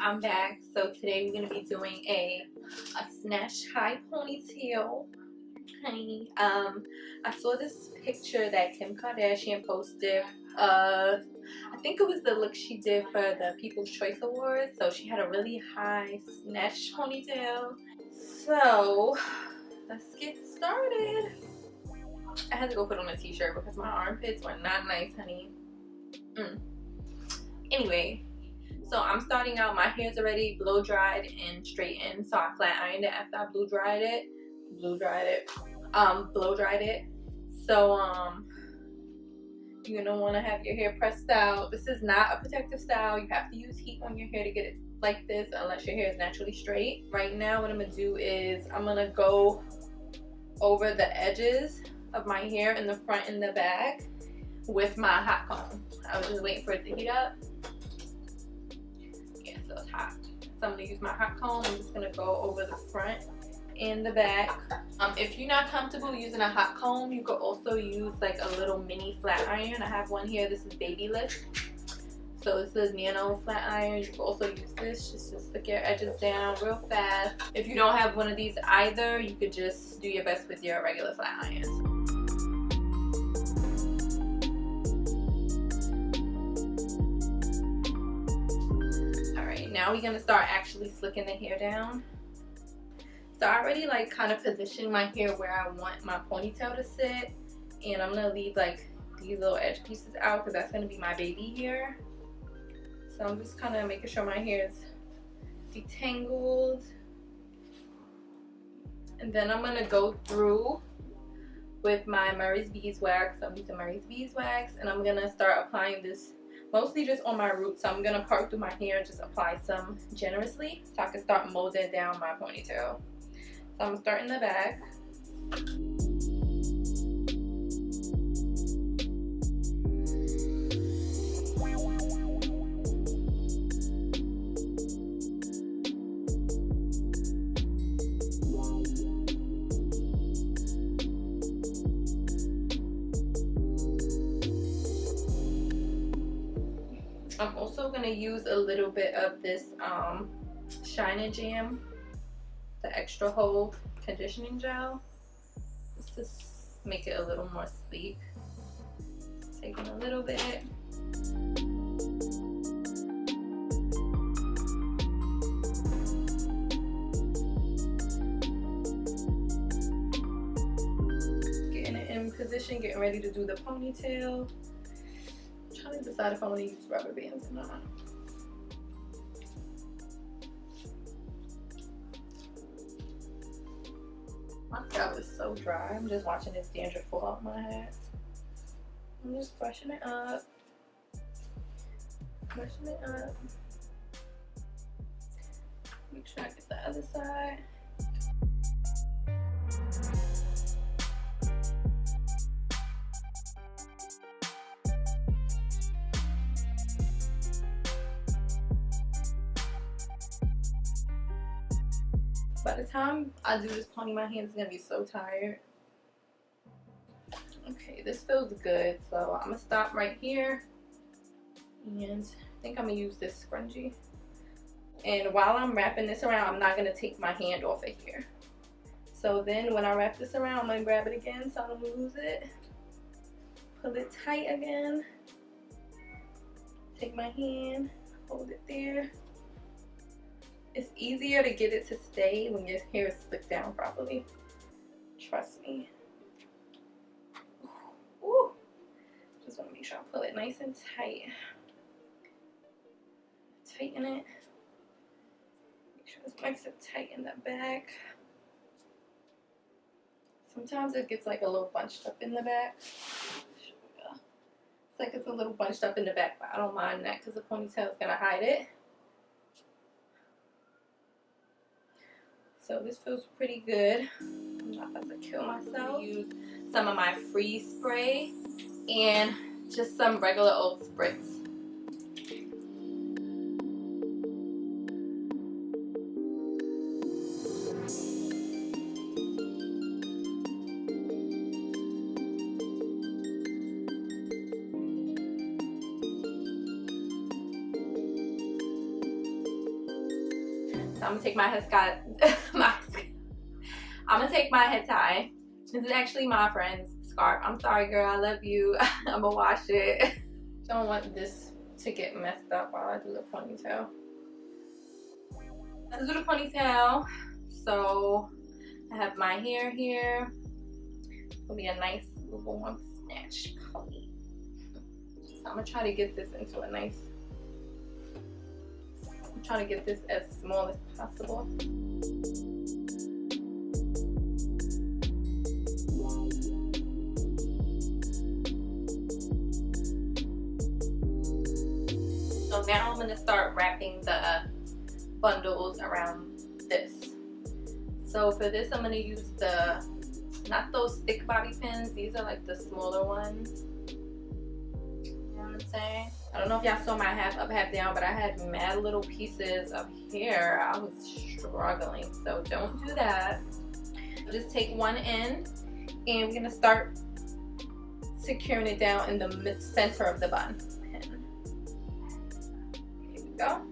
I'm back. So today we're gonna be doing a snatched high ponytail. Honey, I saw this picture that Kim Kardashian posted. I think it was the look she did for the People's Choice Awards. So she had a really high snatched ponytail. So let's get started. I had to go put on a t-shirt because my armpits were not nice, honey. Anyway, so I'm starting out. My hair's already blow dried and straightened, so I flat ironed it after I blow dried it. So you're gonna want to have your hair pressed out. This is not a protective style. You have to use heat on your hair to get it like this unless your hair is naturally straight. Right now what I'm gonna do is I'm gonna go over the edges of my hair in the front and the back with my hot comb. I was just waiting for it to heat up. Yeah, so it's hot. So I'm gonna use my hot comb. I'm just gonna go over the front and the back. If you're not comfortable using a hot comb, you could also use like a little mini flat iron. I have one here. This is Baby Lift. So this is nano flat iron. You can also use this just to stick your edges down real fast. If you don't have one of these either, you could just do your best with your regular flat irons. Alright, now we're gonna start actually slicking the hair down. So I already like kind of positioned my hair where I want my ponytail to sit, and I'm gonna leave like these little edge pieces out because that's gonna be my baby hair. So I'm just kind of making sure my hair is detangled, and then I'm gonna go through with my Murray's beeswax. I'm using Murray's beeswax, and I'm gonna start applying this mostly just on my roots. So I'm gonna part through my hair and just apply some generously so I can start molding down my ponytail. So I'm starting the back. I'm also going to use a little bit of this Shine and Jam, the extra hold conditioning gel, just to make it a little more sleek. Taking a little bit. Getting it in position, getting ready to do the ponytail. I'm trying to decide if I want to use rubber bands or not. My scalp is so dry. I'm just watching this dandruff fall out my head. I'm just brushing it up. Brushing it up. Make sure I get the other side. By the time I do this pony, my hands are gonna be so tired. Okay, this feels good, so I'm gonna stop right here, and I think I'm gonna use this scrunchie. And while I'm wrapping this around, I'm not gonna take my hand off of here. So then when I wrap this around, I'm gonna grab it again so I don't lose it. Pull it tight again. Take my hand, hold it there. It's easier to get it to stay when your hair is slicked down properly. Trust me. Ooh. Just want to make sure I pull it nice and tight. Tighten it. Make sure it's nice and tight in the back. Sometimes it gets like a little bunched up in the back. It's like it's a little bunched up in the back, but I don't mind that because the ponytail is going to hide it. So this feels pretty good. I'm not about to kill myself. Use some of my freeze spray and just some regular old Spritz. I'm gonna take my head I'm gonna take my head tie. This is actually my friend's scarf. I'm sorry, girl. I love you. I'm gonna wash it. Don't want this to get messed up while I do the ponytail. Let's do the ponytail. So I have my hair here. It'll be a nice little snatched pony. So I'm gonna try to get this into a nice. I'm trying to get this as small as possible. So now I'm going to start wrapping the bundles around this. So for this I'm going to use the, not those thick bobby pins, these are like the smaller ones. You know what I'm saying? I don't know if y'all saw my half up, half down, but I had mad little pieces of hair. I was struggling, so don't do that. Just take one end and we're going to start securing it down in the center of the bun. Here we go.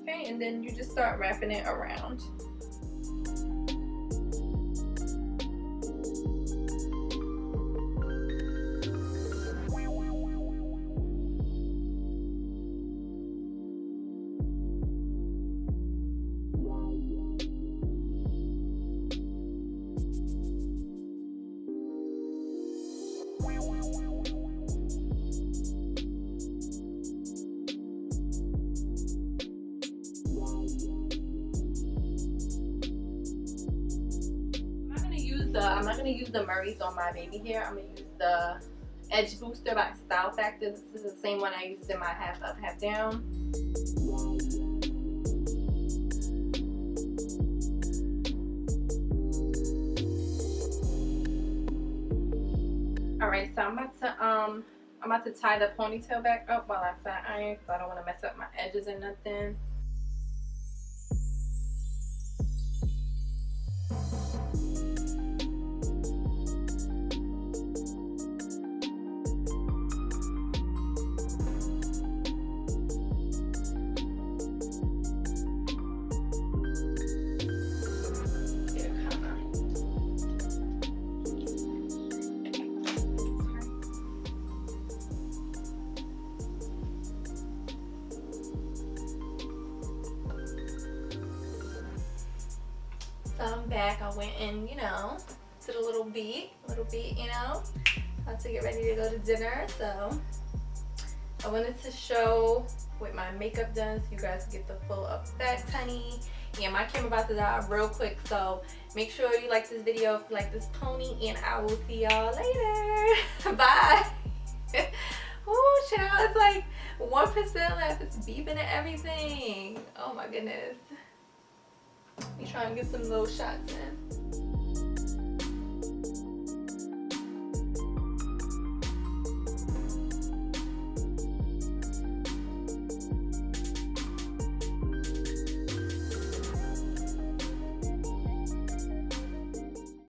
Okay, and then you just start wrapping it around. I'm not going to use the Murray's on my baby hair. I'm going to use the Edge Booster by Style Factor. This is the same one I used in my half up, half down. Alright, so I'm about to tie the ponytail back up while I flat iron because I don't want to mess up my edges or nothing. So I'm back. I went and, you know, did a little beat, you know. About to get ready to go to dinner. So I wanted to show with my makeup done so you guys get the full effect, honey. Yeah, my camera about to die real quick. So make sure you like this video if you like this pony, and I will see y'all later. Bye. Oh, child, it's like 1% left. It's beeping and everything. Oh my goodness. We try and get some little shots in.